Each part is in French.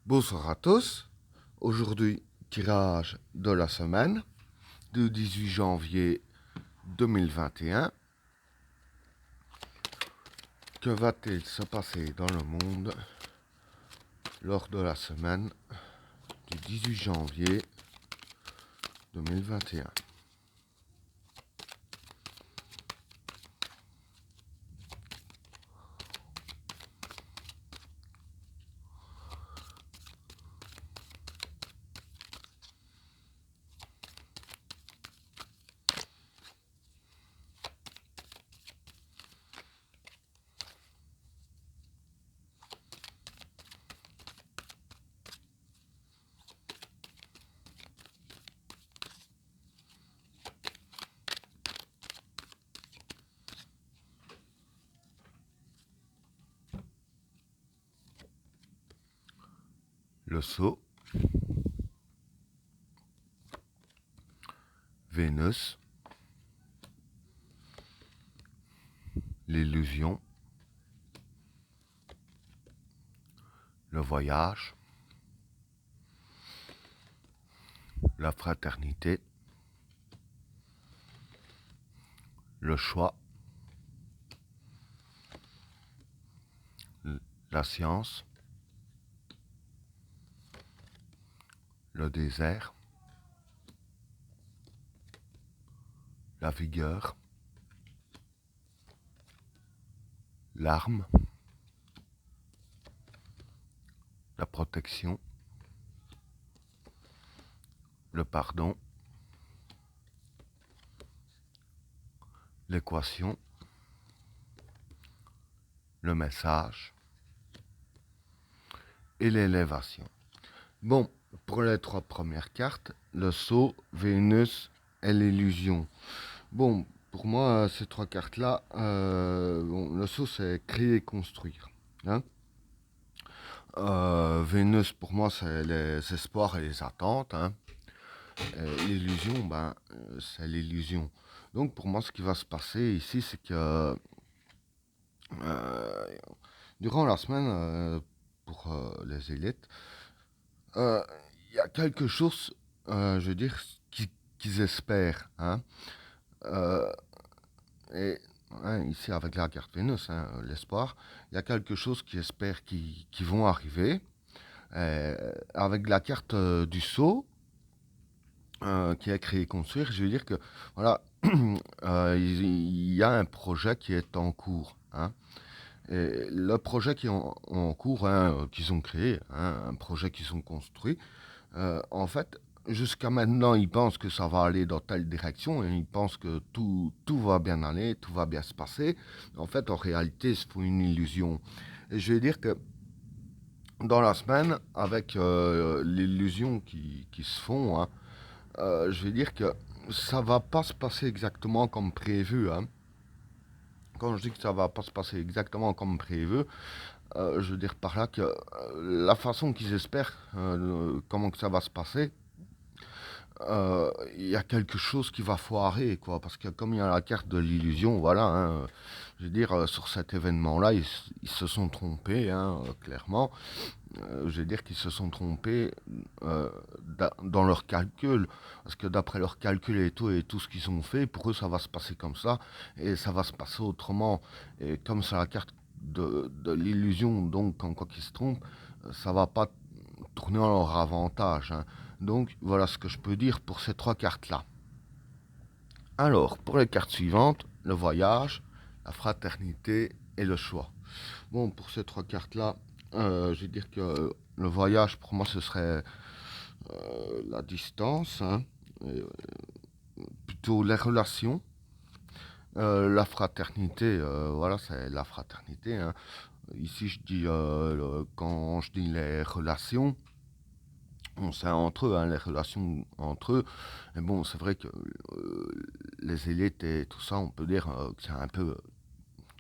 Bonsoir à tous. Aujourd'hui, tirage de la semaine du 18 janvier 2021. Que va-t-il se passer dans le monde lors de la semaine du 18 janvier 2021? Le sceau, Vénus, l'illusion, le voyage, la fraternité, le choix, la science, le désert, la vigueur, l'arme, la protection, le pardon, l'équation, le message et l'élévation. Bon, pour les trois premières cartes, le sceau, Vénus et l'illusion. Bon, pour moi, ces trois cartes-là, le sceau, c'est créer et construire. Hein. Vénus, pour moi, c'est les espoirs et les attentes. Hein. L'illusion, c'est l'illusion. Donc, pour moi, ce qui va se passer ici, c'est que euh, durant la semaine, pour les élites, il y a quelque chose, je veux dire, qu'ils espèrent. Hein. Euh, et hein, ici, avec la carte Vénus, hein, l'espoir, il y a quelque chose qu'ils espèrent qui vont arriver. Avec la carte du sceau, qui a créé construire, je veux dire que, voilà, il y a un projet qui est en cours. Hein. Et le projet qui est en cours, hein, qu'ils ont créé, hein, un projet qu'ils ont construit, en fait, jusqu'à maintenant, ils pensent que ça va aller dans telle direction et ils pensent que tout va bien aller, tout va bien se passer. En fait, en réalité, c'est une illusion. Et je vais dire que dans la semaine, avec l'illusion qui se font, hein, je vais dire que ça va pas se passer exactement comme prévu. Hein. Quand je dis que ça va pas se passer exactement comme prévu, je veux dire par là que la façon qu'ils espèrent, comment que ça va se passer, il y a quelque chose qui va foirer, quoi. Parce que comme il y a la carte de l'illusion, voilà, hein, je veux dire, sur cet événement-là, ils se sont trompés, hein, clairement. Je veux dire qu'ils se sont trompés dans leur calcul. Parce que d'après leur calcul et tout ce qu'ils ont fait, pour eux, ça va se passer comme ça. Et ça va se passer autrement. Et comme c'est la carte de l'illusion, donc, en quoi qu'ils se trompent, ça va pas tourner en leur avantage. Hein. Donc voilà ce que je peux dire pour ces trois cartes-là. Alors, pour les cartes suivantes, le voyage, la fraternité et le choix. Bon, pour ces trois cartes-là, je vais dire que le voyage, pour moi, ce serait la distance, hein, plutôt les relations. La fraternité, voilà, c'est la fraternité. Hein. Ici, je dis, quand je dis les relations, bon, c'est entre eux, hein, les relations entre eux. Mais bon, c'est vrai que les élites et tout ça, on peut dire que c'est un peu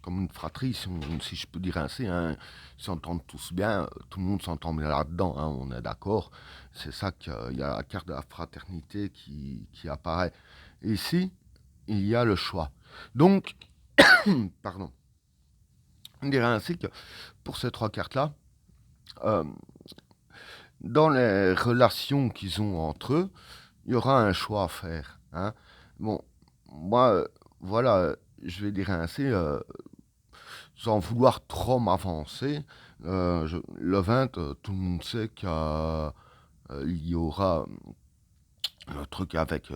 comme une fratrie, si je peux dire ainsi. Hein. Ils s'entendent tous bien, tout le monde s'entend bien là-dedans, hein, on est d'accord. C'est ça qu'il y a la carte de la fraternité qui apparaît. Et ici, il y a le choix. Donc, pardon, on dirait ainsi que pour ces trois cartes-là, euh, dans les relations qu'ils ont entre eux, il y aura un choix à faire. Hein. Bon, moi, voilà, je vais dire ainsi, sans vouloir trop m'avancer, le 20, tout le monde sait qu'il y aura le truc avec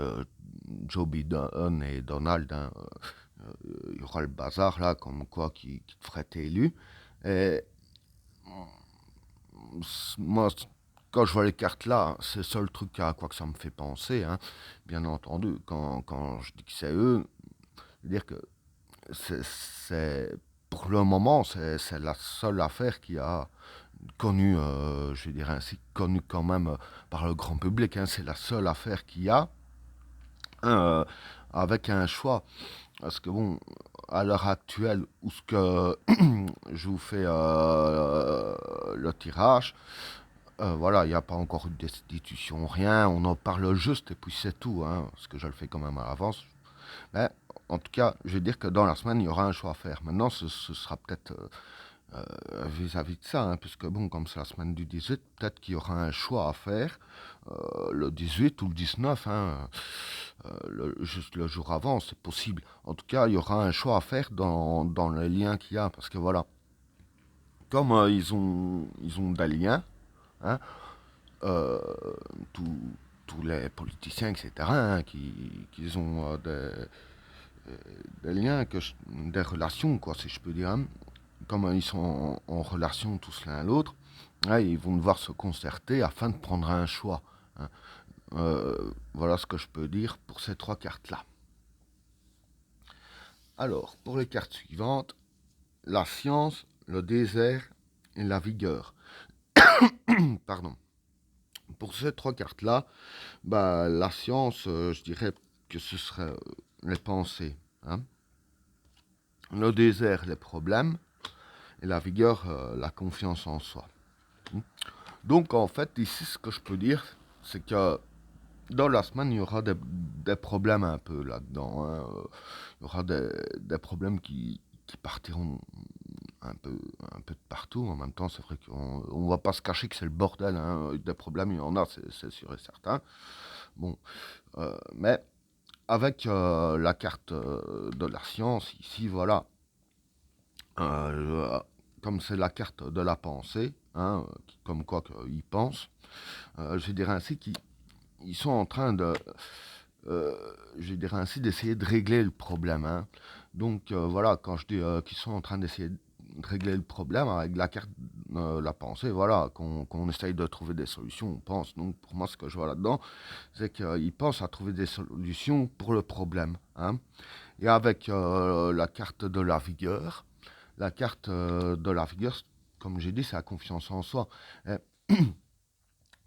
Joe Biden et Donald. Hein, il y aura le bazar là, comme quoi qui te ferait élu. Et moi, quand je vois les cartes là, c'est le seul truc à quoi que ça me fait penser. Hein. Bien entendu, quand je dis que c'est eux, je veux dire que c'est pour le moment, c'est la seule affaire qui a connu, je vais dire ainsi, connu quand même par le grand public. Hein. C'est la seule affaire qu'il y a euh, avec un choix. Parce que bon, à l'heure actuelle, où ce que je vous fais le tirage, voilà, il n'y a pas encore eu de destitution, rien, on en parle juste et puis c'est tout, hein, parce que je le fais quand même à l'avance. Mais en tout cas, je vais dire que dans la semaine, il y aura un choix à faire. Maintenant, ce sera peut-être vis-à-vis de ça, hein, puisque bon, comme c'est la semaine du 18, peut-être qu'il y aura un choix à faire le 18 ou le 19, hein, juste le jour avant, c'est possible. En tout cas, il y aura un choix à faire dans les liens qu'il y a, parce que voilà, comme ils ont des liens, hein, euh, tous, tous les politiciens, etc., hein, qui ont des liens, des relations, quoi, si je peux dire, hein, comme ils sont en relation tous l'un à l'autre, ouais, ils vont devoir se concerter afin de prendre un choix. Hein. Voilà ce que je peux dire pour ces trois cartes-là. Alors, pour les cartes suivantes, la science, le désert et la vigueur. Pardon. Pour ces trois cartes-là, bah, la science, je dirais que ce serait les pensées. Hein. Le désert, les problèmes. Et la vigueur, la confiance en soi. Donc en fait, ici, ce que je peux dire, c'est que dans la semaine, il y aura des problèmes un peu là-dedans. Hein. Il y aura des problèmes qui partiront un peu de partout. En même temps, c'est vrai qu'on ne va pas se cacher que c'est le bordel. Hein. Des problèmes, il y en a, c'est sûr et certain. Bon, mais avec la carte de la science, ici, voilà, euh, comme c'est la carte de la pensée, hein, comme quoi qu'ils pensent, je dirais ainsi qu'ils sont en train de, je dirais ainsi, d'essayer de régler le problème. Hein. Donc voilà, quand je dis qu'ils sont en train d'essayer de régler le problème avec la carte, la pensée, voilà, qu'on essaye de trouver des solutions, on pense. Donc pour moi, ce que je vois là-dedans, c'est qu'ils pensent à trouver des solutions pour le problème. Hein. Et avec la carte de la carte de la vigueur, comme j'ai dit, c'est la confiance en soi. Et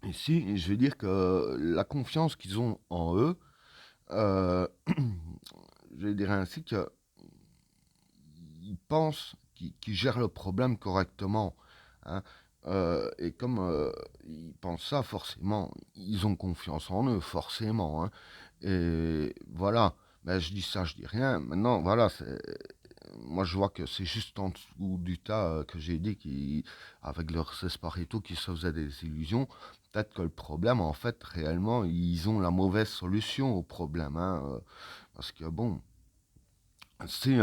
ici, je vais dire que la confiance qu'ils ont en eux, euh, je dirais ainsi qu'ils pensent qu'ils gèrent le problème correctement. Hein. Et comme ils pensent ça, forcément, ils ont confiance en eux, forcément. Hein. Et voilà, ben, je dis ça, je dis rien. Maintenant, voilà, moi je vois que c'est juste en dessous du tas que j'ai dit avec leurs espoirs et tout, qui se faisaient des illusions. Peut-être que le problème, en fait, réellement, ils ont la mauvaise solution au problème. Hein, parce que bon, c'est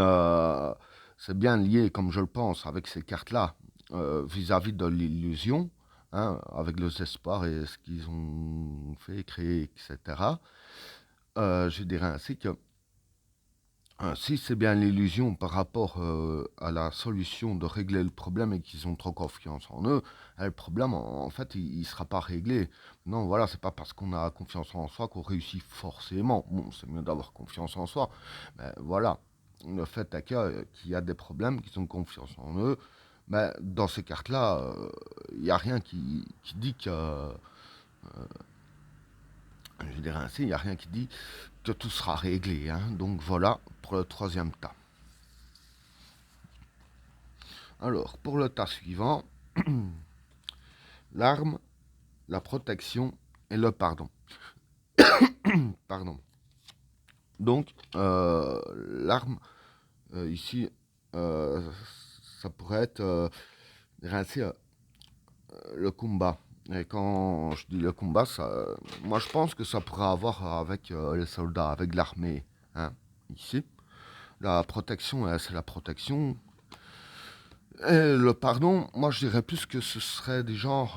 c'est bien lié, comme je le pense, avec ces cartes-là, vis-à-vis de l'illusion, hein, avec les espoirs et ce qu'ils ont fait, créé, etc. Je dirais ainsi que si c'est bien l'illusion par rapport à la solution de régler le problème et qu'ils ont trop confiance en eux, le problème, en fait, il ne sera pas réglé. Non, voilà, c'est pas parce qu'on a confiance en soi qu'on réussit forcément. Bon, c'est mieux d'avoir confiance en soi. Mais voilà, le fait est qu'il y a des problèmes, qu'ils ont confiance en eux. Mais dans ces cartes-là, il n'y a rien qui dit que, je dirais ainsi, il n'y a rien qui dit que tout sera réglé. Hein. Donc voilà pour le troisième tas. Alors, pour le tas suivant, l'arme, la protection et le pardon. Pardon. Donc, l'arme, ici, euh, ça pourrait être ainsi, le combat. Et quand je dis le combat, moi je pense que ça pourrait avoir avec les soldats, avec l'armée, hein, ici. La protection, c'est la protection. Et le pardon, moi je dirais plus que ce serait des genres,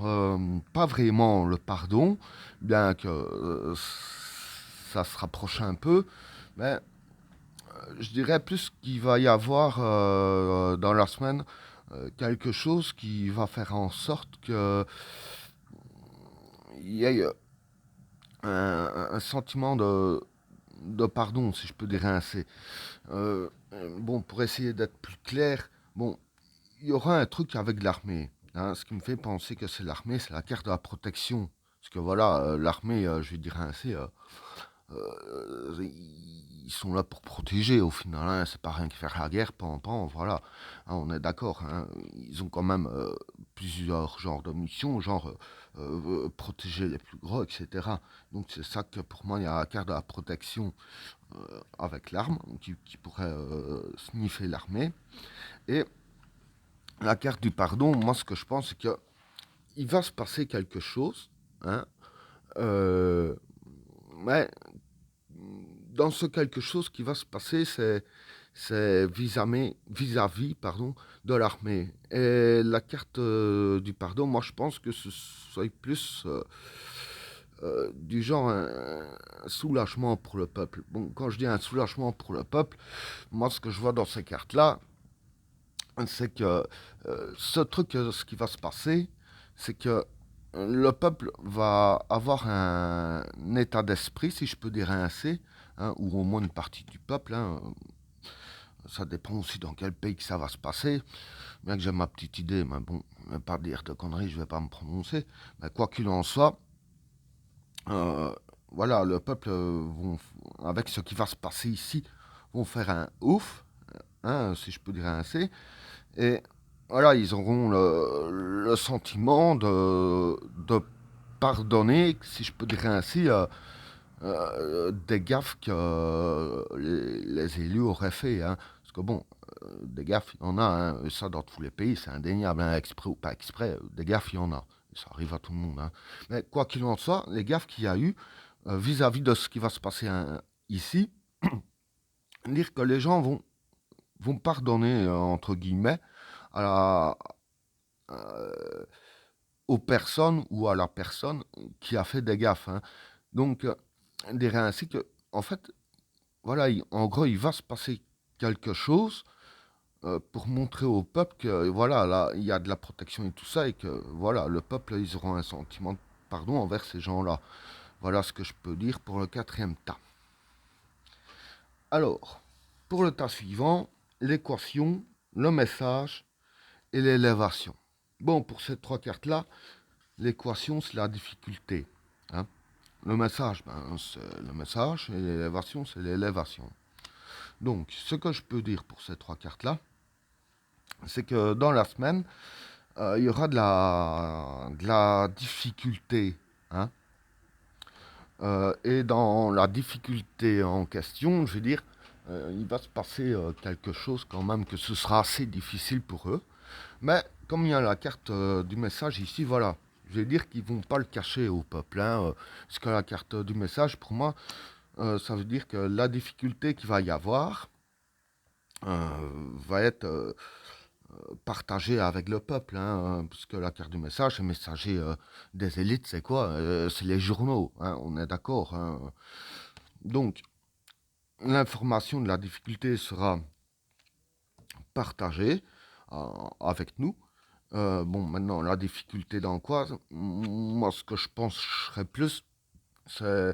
pas vraiment le pardon, bien que ça se rapproche un peu, mais je dirais plus qu'il va y avoir dans la semaine quelque chose qui va faire en sorte que il y ait un sentiment de pardon, si je peux dire ainsi. Bon, pour essayer d'être plus clair, bon, il y aura un truc avec l'armée. Hein, ce qui me fait penser que c'est l'armée, c'est la carte de la protection. Parce que voilà, l'armée, je vais dire ainsi, ils sont là pour protéger au final. Hein, c'est pas rien que faire la guerre, voilà. Hein, on est d'accord. Hein, ils ont quand même plusieurs genres de missions, genre protéger les plus gros, etc. Donc c'est ça que pour moi, il y a la carte de la protection avec l'arme, qui pourrait sniffer l'armée. Et la carte du pardon, moi ce que je pense, c'est que il va se passer quelque chose, hein, euh, mais dans ce quelque chose qui va se passer, c'est vis-à-vis pardon, de l'armée. Et la carte du pardon, moi je pense que ce soit plus du genre un soulagement pour le peuple. Bon, quand je dis un soulagement pour le peuple, moi ce que je vois dans ces cartes-là, c'est que ce truc, ce qui va se passer, c'est que le peuple va avoir un état d'esprit, si je peux dire ainsi, hein, ou au moins une partie du peuple. Hein, ça dépend aussi dans quel pays que ça va se passer. Bien que j'ai ma petite idée, mais bon, je vais pas dire de conneries, je vais pas me prononcer. Mais quoi qu'il en soit, euh, voilà, le peuple, avec ce qui va se passer ici, vont faire un ouf, hein, si je peux dire ainsi. Et voilà, ils auront le sentiment de pardonner, si je peux dire ainsi, des gaffes que les élus auraient fait. Hein. Parce que bon, des gaffes, il y en a, hein, et ça dans tous les pays, c'est indéniable, hein, exprès ou pas exprès, des gaffes, il y en a. Ça arrive à tout le monde. Hein. Mais quoi qu'il en soit, les gaffes qu'il y a eu, vis-à-vis de ce qui va se passer hein, ici, dire que les gens vont pardonner, entre guillemets, à euh, aux personnes ou à la personne qui a fait des gaffes. Hein. Donc, dirais ainsi que, en fait, voilà, en gros, il va se passer quelque chose pour montrer au peuple que, voilà, là, il y a de la protection et tout ça, et que, voilà, le peuple, ils auront un sentiment de pardon envers ces gens-là. Voilà ce que je peux dire pour le quatrième tas. Alors, pour le tas suivant, l'équation, le message et l'élévation. Bon, pour ces trois cartes-là, l'équation, c'est la difficulté. Hein. Le message, c'est le message, et l'élévation, c'est l'élévation. Donc, ce que je peux dire pour ces trois cartes-là, c'est que dans la semaine, il y aura de la difficulté. Hein. Et dans la difficulté en question, je veux dire, il va se passer quelque chose quand même que ce sera assez difficile pour eux. Mais comme il y a la carte du message ici, voilà, je vais dire qu'ils vont pas le cacher au peuple. Hein, parce que la carte du message, pour moi, ça veut dire que la difficulté qu'il va y avoir va être partagée avec le peuple. Hein, parce que la carte du message, le messager des élites, c'est quoi c'est les journaux, hein, on est d'accord. Hein. Donc, l'information de la difficulté sera partagée avec nous. Bon, maintenant, la difficulté dans quoi moi, ce que je pense serait plus, c'est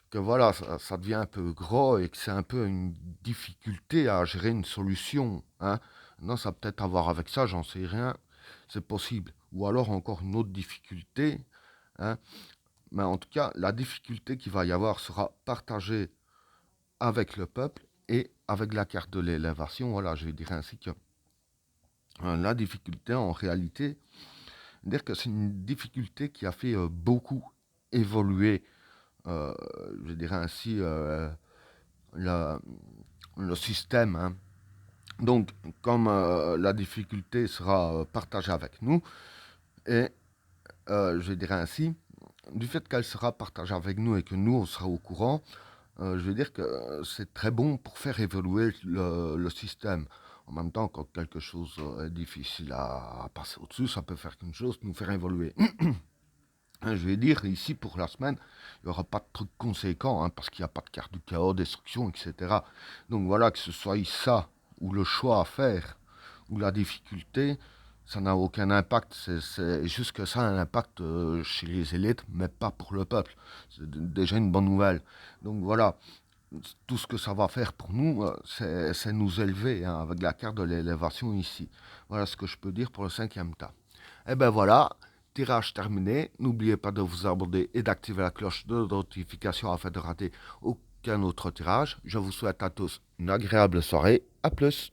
que voilà, ça devient un peu gros et que c'est un peu une difficulté à gérer une solution. Hein. Non, ça peut-être à voir avec ça, j'en sais rien. C'est possible. Ou alors encore une autre difficulté. Hein. Mais en tout cas, la difficulté qu'il va y avoir sera partagée avec le peuple et avec la carte de l'élévation. Voilà, je vais dire ainsi que la difficulté, en réalité, dire que c'est une difficulté qui a fait beaucoup évoluer, euh, je dirais ainsi, la- le système. Hein. Donc, comme la difficulté sera partagée avec nous, et je dirais ainsi, du fait qu'elle sera partagée avec nous et que nous, on sera au courant, je veux dire que c'est très bon pour faire évoluer le système. En même temps, quand quelque chose est difficile à passer au-dessus, ça peut faire qu'une chose, nous faire évoluer. Je vais dire, ici, pour la semaine, il n'y aura pas de trucs conséquents, hein, parce qu'il n'y a pas de carte du chaos, destruction, etc. Donc voilà, que ce soit ça, ou le choix à faire, ou la difficulté, ça n'a aucun impact. C'est juste que ça a un impact chez les élites, mais pas pour le peuple. C'est déjà une bonne nouvelle. Donc voilà, tout ce que ça va faire pour nous, c'est nous élever, hein, avec la carte de l'élévation ici. Voilà ce que je peux dire pour le cinquième tas. Et ben voilà, tirage terminé. N'oubliez pas de vous abonner et d'activer la cloche de notification afin de rater aucun autre tirage. Je vous souhaite à tous une agréable soirée. A plus.